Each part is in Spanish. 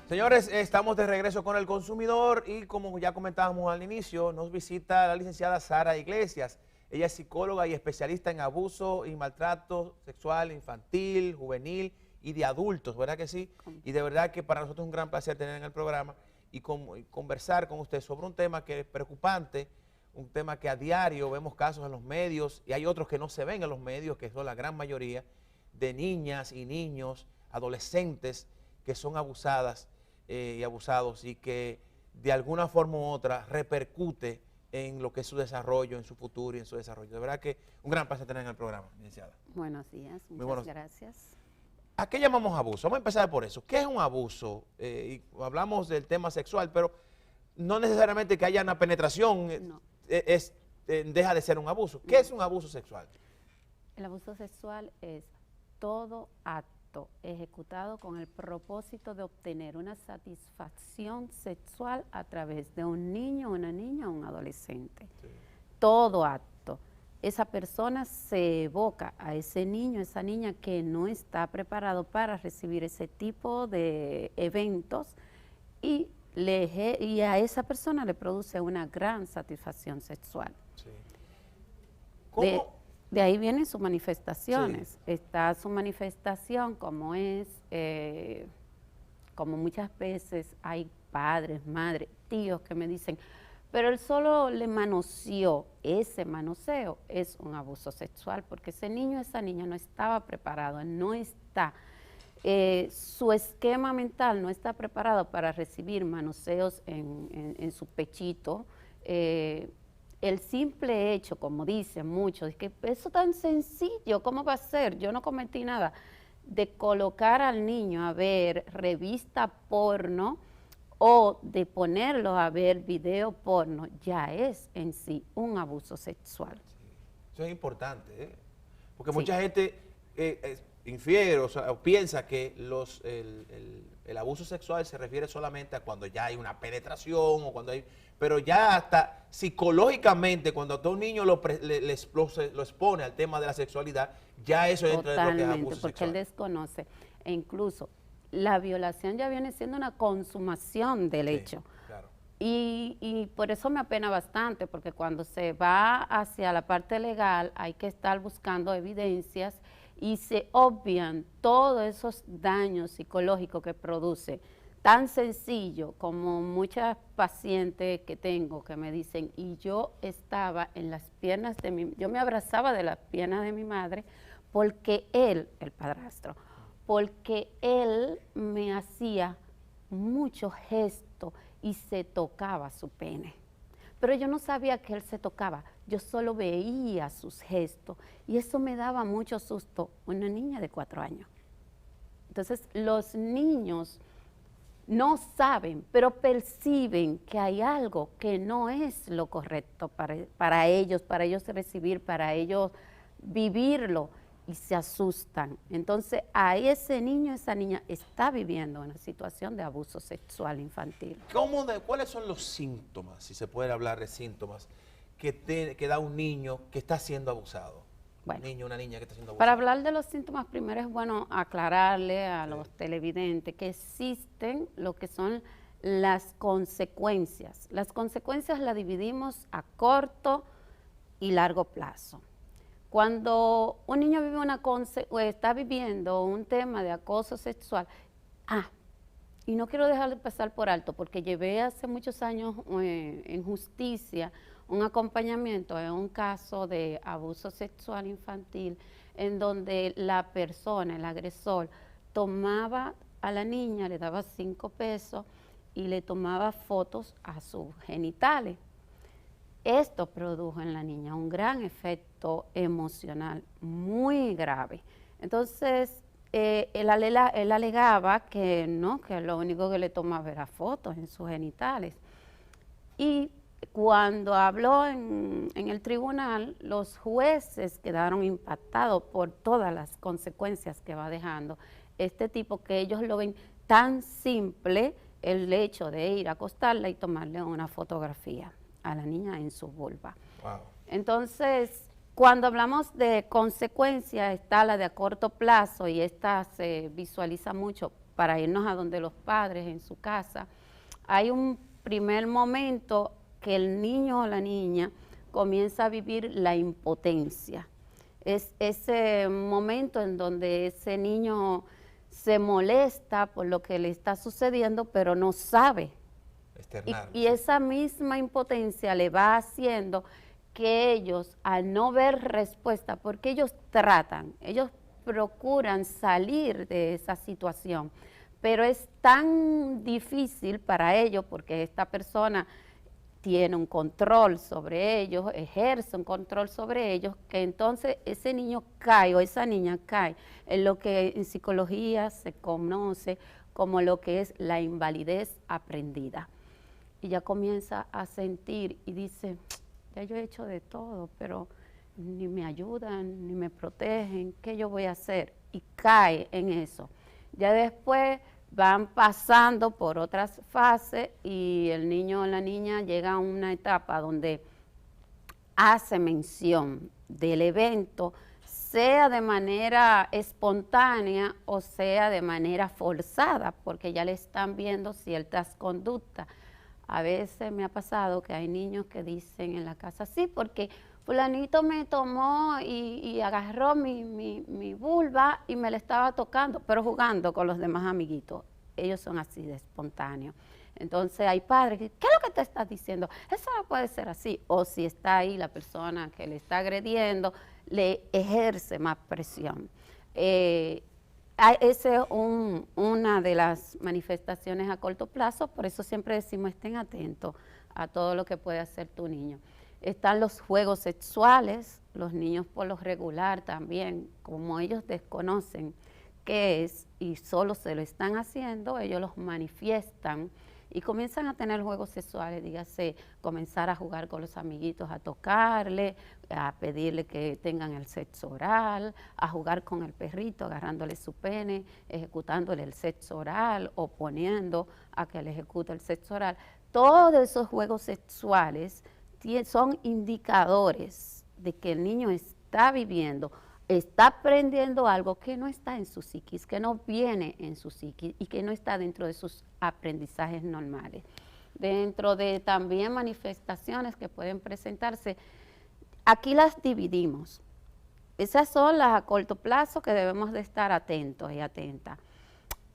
Señores, estamos de regreso con el consumidor y como ya comentábamos al inicio, nos visita la licenciada Sara Iglesias. Ella es psicóloga y especialista en abuso y maltrato sexual infantil, juvenil y de adultos, ¿verdad que sí? Y de verdad que para nosotros es un gran placer tener en el programa y conversar con usted sobre un tema que es preocupante, un tema que a diario vemos casos en los medios y hay otros que no se ven en los medios, que son la gran mayoría de niñas y niños, adolescentes que son abusadas y abusados y que de alguna forma u otra repercute en lo que es su desarrollo, en su futuro y en su desarrollo. De verdad que un gran placer tener en el programa, licenciada. Buenos días, muchas buenos gracias. ¿A qué llamamos abuso? Vamos a empezar por eso. ¿Qué es un abuso? Y hablamos del tema sexual, pero no necesariamente que haya una penetración No. deja de ser un abuso. ¿Qué es un abuso sexual? El abuso sexual es todo acto ejecutado con el propósito de obtener una satisfacción sexual a través de un niño, una niña o un adolescente. Sí. Todo acto. Esa persona se evoca a ese niño, esa niña que no está preparado para recibir ese tipo de eventos y a esa persona le produce una gran satisfacción sexual. Sí. ¿Cómo? De ahí vienen sus manifestaciones. Sí. Está su manifestación como es, como muchas veces hay padres, madres, tíos que me dicen, pero él solo le manoseó. Ese manoseo es un abuso sexual porque ese niño, esa niña no estaba preparado, no está, su esquema mental no está preparado para recibir manoseos en su pechito. El simple hecho, como dicen muchos, es que eso tan sencillo, ¿cómo va a ser? Yo no cometí nada. De colocar al niño a ver revista porno o de ponerlo a ver video porno, ya es en sí un abuso sexual. Sí. Eso es importante, porque sí, mucha gente infiere o piensa que el abuso sexual se refiere solamente a cuando ya hay una penetración o cuando hay, pero ya hasta psicológicamente cuando a un niño lo expone al tema de la sexualidad, ya eso entra en lo que es abuso porque sexual. Él desconoce e incluso la violación ya viene siendo una consumación del hecho. Claro. Y por eso me apena bastante, porque cuando se va hacia la parte legal hay que estar buscando evidencias y se obvian todos esos daños psicológicos que produce. Tan sencillo como muchas pacientes que tengo que me dicen, y yo estaba en las piernas yo me abrazaba de las piernas de mi madre porque él, el padrastro, porque él me hacía muchos gestos y se tocaba su pene. Pero yo no sabía que él se tocaba, yo solo veía sus gestos y eso me daba mucho susto. Una niña de 4 años. Entonces los niños no saben, pero perciben que hay algo que no es lo correcto para ellos recibir, para ellos vivirlo. Y se asustan. Entonces, a ese niño, esa niña está viviendo una situación de abuso sexual infantil. ¿Cuáles son los síntomas, si se puede hablar de síntomas, que da un niño que está siendo abusado? Bueno, un niño, una niña que está siendo abusada. Para hablar de los síntomas, primero es bueno aclararle a los televidentes que existen lo que son las consecuencias. Las consecuencias las dividimos a corto y largo plazo. Cuando un niño vive está viviendo un tema de acoso sexual, y no quiero dejar de pasar por alto, porque llevé hace muchos años en justicia un acompañamiento en un caso de abuso sexual infantil, en donde la persona, el agresor, tomaba a la niña, le daba 5 pesos y le tomaba fotos a sus genitales. Esto produjo en la niña un gran efecto emocional muy grave. Entonces, él alegaba que no, que lo único que le tomaba era fotos en sus genitales. Y cuando habló en el tribunal, los jueces quedaron impactados por todas las consecuencias que va dejando este tipo, que ellos lo ven tan simple, el hecho de ir a acostarla y tomarle una fotografía a la niña en su vulva. Wow. Entonces, cuando hablamos de consecuencias, está la de a corto plazo y esta se visualiza mucho para irnos a donde los padres en su casa, hay un primer momento que el niño o la niña comienza a vivir la impotencia. Es ese momento en donde ese niño se molesta por lo que le está sucediendo, pero no sabe. Y esa misma impotencia le va haciendo que ellos, al no ver respuesta, porque ellos tratan, ellos procuran salir de esa situación, pero es tan difícil para ellos porque esta persona tiene un control sobre ellos, ejerce un control sobre ellos, que entonces ese niño cae o esa niña cae en lo que en psicología se conoce como lo que es la invalidez aprendida. Y ya comienza a sentir y dice, ya yo he hecho de todo, pero ni me ayudan, ni me protegen, ¿qué yo voy a hacer? Y cae en eso. Ya después van pasando por otras fases y el niño o la niña llega a una etapa donde hace mención del evento, sea de manera espontánea o sea de manera forzada, porque ya le están viendo ciertas conductas. A veces me ha pasado que hay niños que dicen en la casa, sí, porque fulanito me tomó y agarró mi vulva y me la estaba tocando, pero jugando con los demás amiguitos. Ellos son así de espontáneos. Entonces hay padres que, ¿qué es lo que te estás diciendo? Eso no puede ser así. O si está ahí la persona que le está agrediendo, le ejerce más presión. Esa es una de las manifestaciones a corto plazo, por eso siempre decimos estén atentos a todo lo que puede hacer tu niño. Están los juegos sexuales, los niños por lo regular también, como ellos desconocen qué es y solo se lo están haciendo, ellos los manifiestan y comienzan a tener juegos sexuales, dígase, comenzar a jugar con los amiguitos, a tocarle, a pedirle que tengan el sexo oral, a jugar con el perrito, agarrándole su pene, ejecutándole el sexo oral o poniendo a que le ejecute el sexo oral. Todos esos juegos sexuales son indicadores de que el niño está viviendo, está aprendiendo algo que no está en su psiquis, que no viene en su psiquis y que no está dentro de sus aprendizajes normales. Dentro de también manifestaciones que pueden presentarse, aquí las dividimos. Esas son las a corto plazo que debemos de estar atentos y atentas.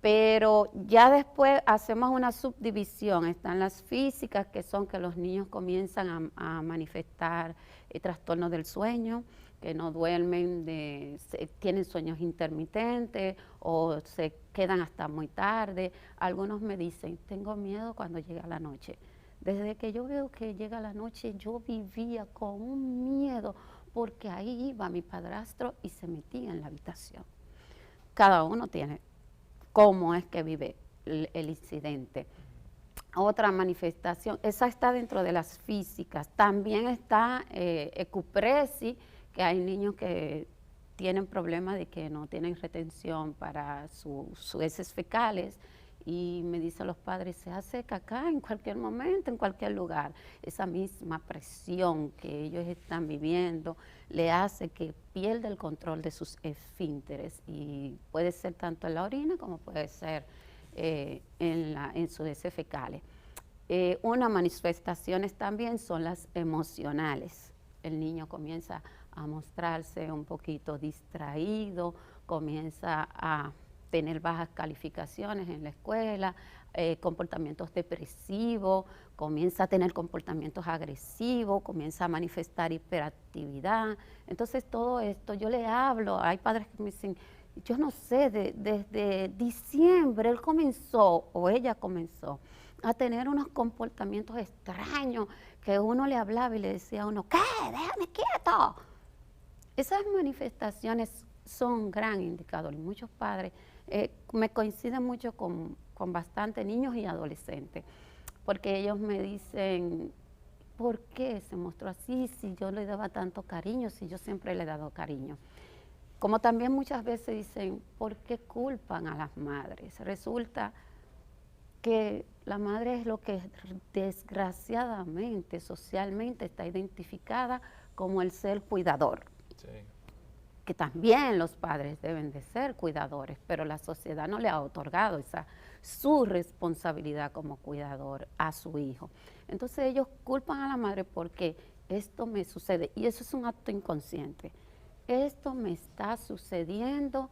Pero ya después hacemos una subdivisión, están las físicas, que son que los niños comienzan a manifestar trastornos del sueño, que no duermen, tienen sueños intermitentes o se quedan hasta muy tarde. Algunos me dicen, tengo miedo cuando llega la noche. Desde que yo veo que llega la noche, yo vivía con un miedo, porque ahí iba mi padrastro y se metía en la habitación. Cada uno tiene cómo es que vive el incidente. Otra manifestación, esa está dentro de las físicas. También está ecupresi, que hay niños que tienen problemas de que no tienen retención para sus heces fecales y me dicen los padres, se hace caca en cualquier momento, en cualquier lugar. Esa misma presión que ellos están viviendo le hace que pierda el control de sus esfínteres y puede ser tanto en la orina como puede ser en sus heces fecales. Unas manifestaciones también son las emocionales. El niño comienza a mostrarse un poquito distraído, comienza a tener bajas calificaciones en la escuela, comportamientos depresivos, comienza a tener comportamientos agresivos, comienza a manifestar hiperactividad. Entonces todo esto yo le hablo, hay padres que me dicen, yo no sé, desde diciembre él comenzó o ella comenzó a tener unos comportamientos extraños que uno le hablaba y le decía a uno, ¿qué? Déjame quieto. Esas manifestaciones son un gran indicador y muchos padres me coinciden mucho con bastantes niños y adolescentes, porque ellos me dicen, ¿por qué se mostró así si yo le daba tanto cariño, si yo siempre le he dado cariño? Como también muchas veces dicen, ¿por qué culpan a las madres? Resulta que la madre es lo que desgraciadamente, socialmente está identificada como el ser cuidador. Sí. que también los padres deben de ser cuidadores, pero la sociedad no le ha otorgado esa su responsabilidad como cuidador a su hijo. Entonces ellos culpan a la madre porque esto me sucede, y eso es un acto inconsciente. Esto me está sucediendo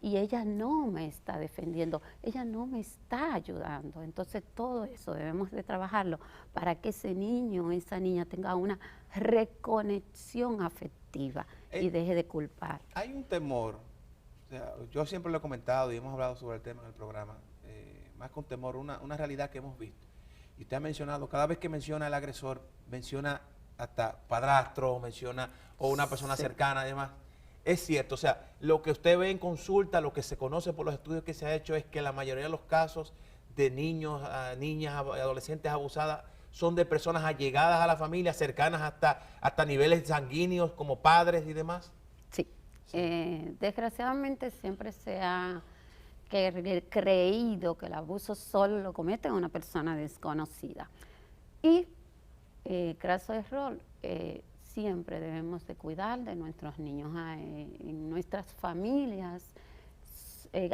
y ella no me está defendiendo, ella no me está ayudando. Entonces todo eso debemos de trabajarlo para que ese niño o esa niña tenga una reconexión afectiva y deje de culpar. Hay un temor, o sea, yo siempre lo he comentado y hemos hablado sobre el tema en el programa, más con temor, una realidad que hemos visto. Y usted ha mencionado, cada vez que menciona al agresor, menciona hasta padrastro, menciona o una persona cercana, además. Es cierto, o sea, lo que usted ve en consulta, lo que se conoce por los estudios que se ha hecho es que la mayoría de los casos de niños, niñas, adolescentes abusadas son de personas allegadas a la familia, cercanas hasta niveles sanguíneos como padres y demás. Sí, desgraciadamente siempre se ha creído que el abuso solo lo comete una persona desconocida. Y graso error, siempre debemos de cuidar de nuestros niños, en nuestras familias,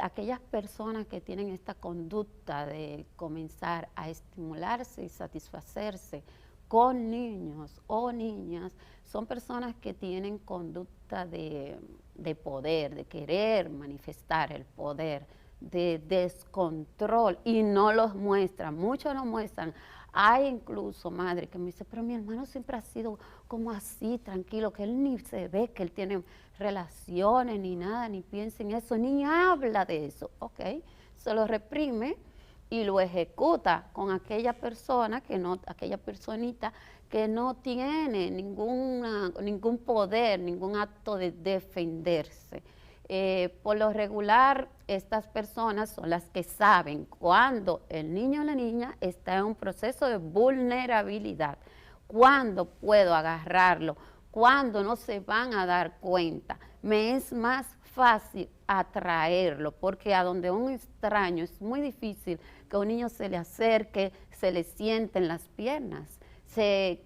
aquellas personas que tienen esta conducta de comenzar a estimularse y satisfacerse con niños o niñas, son personas que tienen conducta de poder, de querer manifestar el poder, de descontrol, y no los muestran, muchos lo muestran. Hay incluso madre que me dice, pero mi hermano siempre ha sido como así, tranquilo, que él ni se ve que él tiene relaciones, ni nada, ni piensa en eso, ni habla de eso. Ok, se lo reprime y lo ejecuta con aquella persona, aquella personita que no tiene ningún poder, ningún acto de defenderse. Por lo regular, estas personas son las que saben cuando el niño o la niña está en un proceso de vulnerabilidad, cuándo puedo agarrarlo, cuándo no se van a dar cuenta. Me es más fácil atraerlo, porque a donde un extraño es muy difícil que un niño se le acerque, se le siente en las piernas, que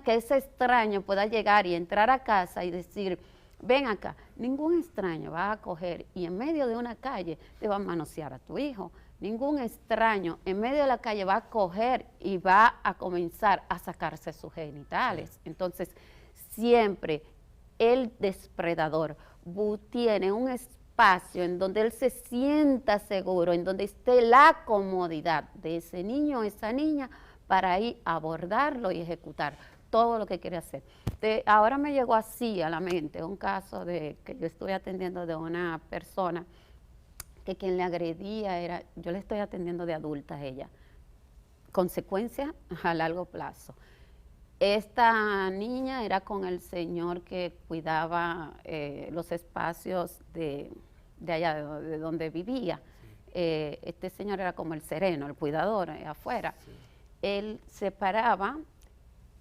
ese extraño pueda llegar y entrar a casa y decir, ven acá. Ningún extraño va a coger y en medio de una calle te va a manosear a tu hijo. Ningún extraño en medio de la calle va a coger y va a comenzar a sacarse sus genitales. Entonces, siempre el depredador tiene un espacio en donde él se sienta seguro, en donde esté la comodidad de ese niño o esa niña para ir a abordarlo y ejecutar todo lo que quiere hacer. Ahora me llegó así a la mente un caso que yo estoy atendiendo de una persona que quien le agredía yo le estoy atendiendo de adulta a ella, consecuencias a largo plazo. Esta niña era con el señor que cuidaba los espacios de allá, de donde vivía. Este señor era como el sereno, el cuidador afuera. Sí. Él se paraba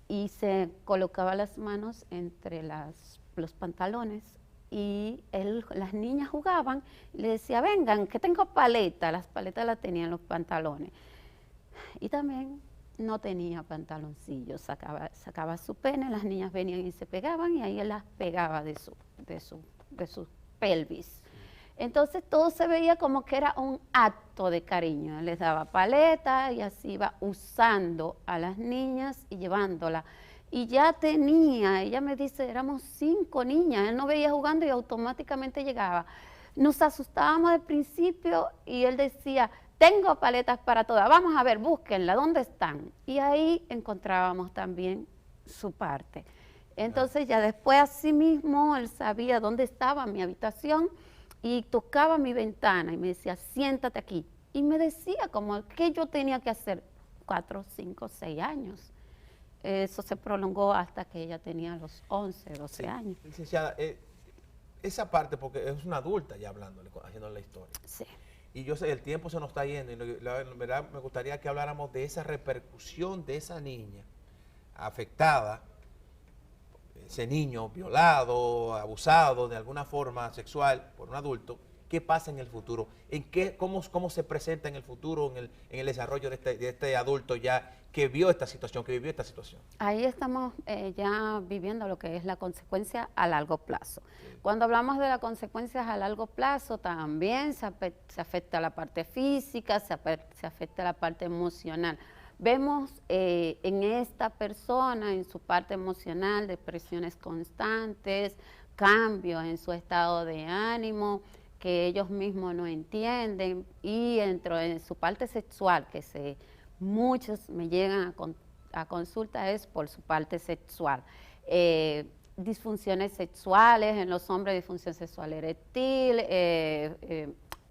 y se colocaba las manos entre los pantalones y las niñas jugaban y le decía, vengan, que tengo paletas. Las paletas las tenía en los pantalones. Y también no tenía pantaloncillos, sacaba su pene, las niñas venían y se pegaban y ahí él las pegaba de su pelvis. Entonces todo se veía como que era un acto de cariño. Él les daba paletas y así iba usando a las niñas y llevándolas. Y ya ella me dice, éramos 5 niñas, él nos veía jugando y automáticamente llegaba. Nos asustábamos al principio y él decía, tengo paletas para todas, vamos a ver, búsquenla, ¿dónde están? Y ahí encontrábamos también su parte. Entonces ya después así mismo él sabía dónde estaba mi habitación y tocaba mi ventana y me decía, siéntate aquí. Y me decía como qué yo tenía que hacer, 4, 5, 6 años. Eso se prolongó hasta que ella tenía los 11, 12 años. Licenciada, esa parte, porque es una adulta ya hablándole, haciendo la historia. Sí. Y yo sé, el tiempo se nos está yendo y la verdad me gustaría que habláramos de esa repercusión de esa niña afectada, ese niño violado, abusado de alguna forma sexual por un adulto. ¿Qué pasa en el futuro? ¿Cómo se presenta en el futuro, en el desarrollo de este adulto ya que vio esta situación, que vivió esta situación? Ahí estamos ya viviendo lo que es la consecuencia a largo plazo. Cuando hablamos de las consecuencias a largo plazo, también se afecta la parte física, se afecta la parte emocional. Vemos en esta persona, en su parte emocional, depresiones constantes, cambios en su estado de ánimo, que ellos mismos no entienden, y dentro de su parte sexual, que muchos me llegan a consulta es por su parte sexual. Disfunciones sexuales en los hombres, disfunción sexual eréctil,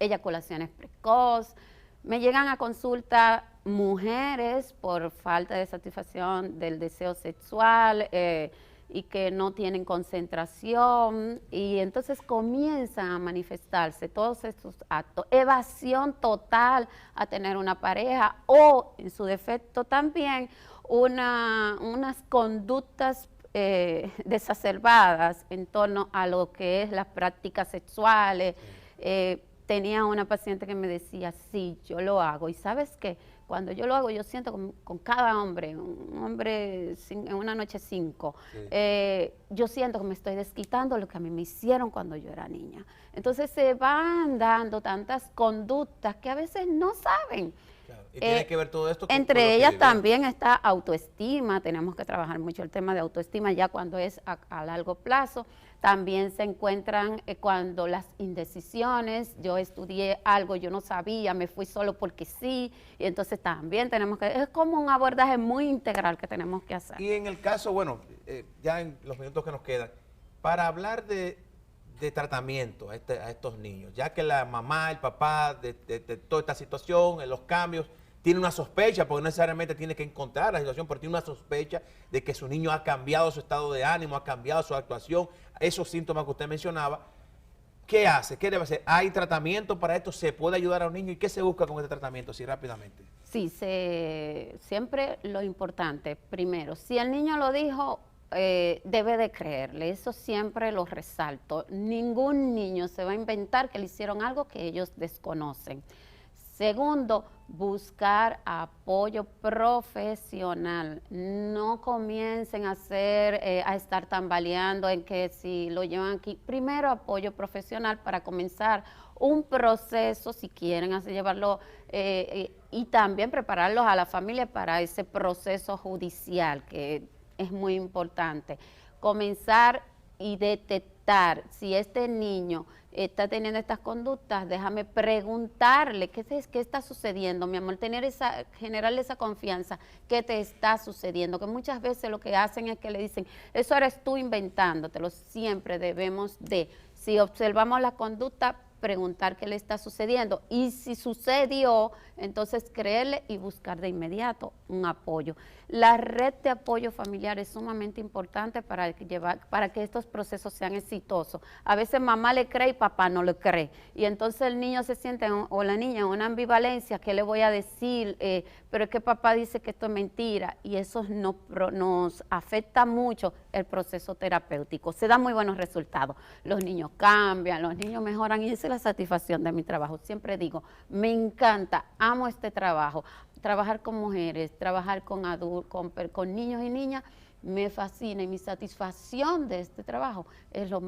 eyaculaciones precoz. Me llegan a consulta mujeres por falta de satisfacción del deseo sexual y que no tienen concentración, y entonces comienzan a manifestarse todos estos actos, evasión total a tener una pareja, o en su defecto también unas conductas desacerbadas en torno a lo que es las prácticas sexuales. Tenía una paciente que me decía, sí, yo lo hago, y ¿sabes qué? Cuando yo lo hago, yo siento con cada hombre, un hombre en una noche 5, yo siento que me estoy desquitando lo que a mí me hicieron cuando yo era niña. Entonces se van dando tantas conductas que a veces no saben. Claro. Y tiene que ver todo esto con entre ellas también está autoestima. Tenemos que trabajar mucho el tema de autoestima ya cuando es a largo plazo. También se encuentran cuando las indecisiones, yo estudié algo, yo no sabía, me fui solo porque sí, y entonces también tenemos que, es como un abordaje muy integral que tenemos que hacer. Y en el caso, bueno, ya en los minutos que nos quedan, para hablar de tratamiento a estos niños, ya que la mamá, el papá de toda esta situación, los cambios, tiene una sospecha, porque no necesariamente tiene que encontrar la situación, pero tiene una sospecha de que su niño ha cambiado su estado de ánimo, ha cambiado su actuación, esos síntomas que usted mencionaba. ¿Qué hace? ¿Qué debe hacer? ¿Hay tratamiento para esto? ¿Se puede ayudar a un niño? ¿Y qué se busca con este tratamiento? Así rápidamente. Sí, siempre lo importante, primero, si el niño lo dijo, debe de creerle, eso siempre lo resalto. Ningún niño se va a inventar que le hicieron algo que ellos desconocen. Segundo, buscar apoyo profesional. No comiencen a estar tambaleando en que si lo llevan aquí. Primero, apoyo profesional para comenzar un proceso, si quieren llevarlo, y también prepararlos a la familia para ese proceso judicial, que es muy importante. Comenzar y detectar si este niño está teniendo estas conductas, déjame preguntarle qué está sucediendo, mi amor, generarle esa confianza, qué te está sucediendo, que muchas veces lo que hacen es que le dicen, eso eres tú inventándotelo. Siempre debemos de, si observamos la conducta, preguntar qué le está sucediendo, y si sucedió, entonces creerle y buscar de inmediato un apoyo. La red de apoyo familiar es sumamente importante para que estos procesos sean exitosos. A veces mamá le cree y papá no le cree, y entonces el niño se siente, o la niña, en una ambivalencia, ¿qué le voy a decir? Pero es que papá dice que esto es mentira, y eso nos afecta mucho el proceso terapéutico. Se dan muy buenos resultados, los niños cambian, los niños mejoran, y esa es la satisfacción de mi trabajo. Siempre digo, me encanta, amo este trabajo, trabajar con mujeres, trabajar con adultos, con niños y niñas, me fascina, y mi satisfacción de este trabajo es los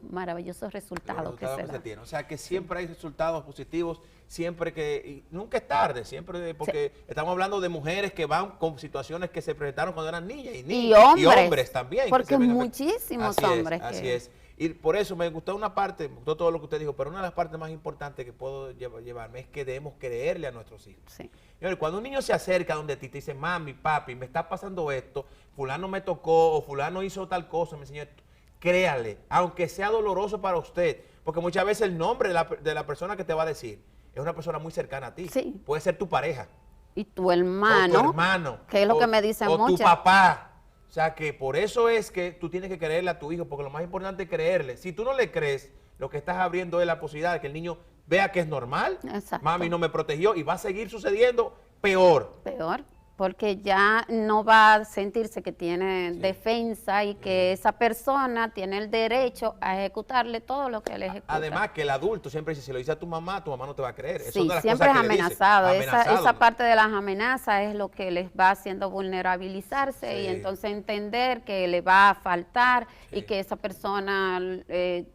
maravillosos resultados que se dan. O sea, que siempre hay resultados positivos, siempre y nunca es tarde, siempre, porque estamos hablando de mujeres que van con situaciones que se presentaron cuando eran niñas y niños, y hombres también. Porque muchísimos hombres. Así es. Y por eso me gustó una parte, me gustó todo lo que usted dijo, pero una de las partes más importantes que puedo llevarme es que debemos creerle a nuestros hijos. Sí. Señores, cuando un niño se acerca donde ti, te dice, mami, papi, me está pasando esto, fulano me tocó, o fulano hizo tal cosa, me enseñó esto, créale, aunque sea doloroso para usted, porque muchas veces el nombre de la persona que te va a decir es una persona muy cercana a ti. Sí. Puede ser tu pareja. Y tu hermano. O tu hermano. Que es lo que me dicen muchas. O tu papá. O sea, que por eso es que tú tienes que creerle a tu hijo, porque lo más importante es creerle. Si tú no le crees, lo que estás abriendo es la posibilidad de que el niño vea que es normal. Exacto. Mami no me protegió, y va a seguir sucediendo peor. Peor. porque ya no va a sentirse que tiene defensa y que esa persona tiene el derecho a ejecutarle todo lo que él ejecuta. Además que el adulto siempre dice, si lo dice a tu mamá no te va a creer. Eso Sí, es una de las siempre es cosas que le dice. amenazado. Amenazado, Esa ¿no? parte de las amenazas es lo que les va haciendo vulnerabilizarse Sí. y entonces entender que le va a faltar Sí. y que esa persona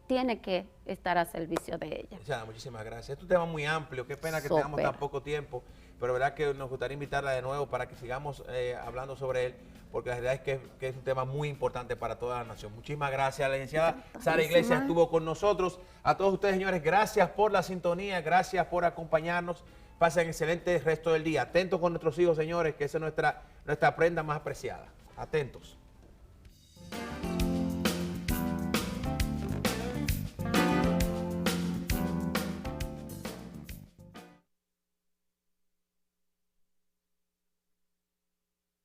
tiene que estar a servicio de ella. Licenciada, muchísimas gracias. Este es un tema muy amplio, qué pena que tengamos tan poco tiempo, pero verdad que nos gustaría invitarla de nuevo para que sigamos hablando sobre él, porque la realidad es que es un tema muy importante para toda la nación. Muchísimas gracias. La licenciada Sara Iglesias estuvo con nosotros. A todos ustedes, señores, gracias por la sintonía, gracias por acompañarnos. Pasen excelente resto del día. Atentos con nuestros hijos, señores, que esa es nuestra prenda más apreciada. Atentos.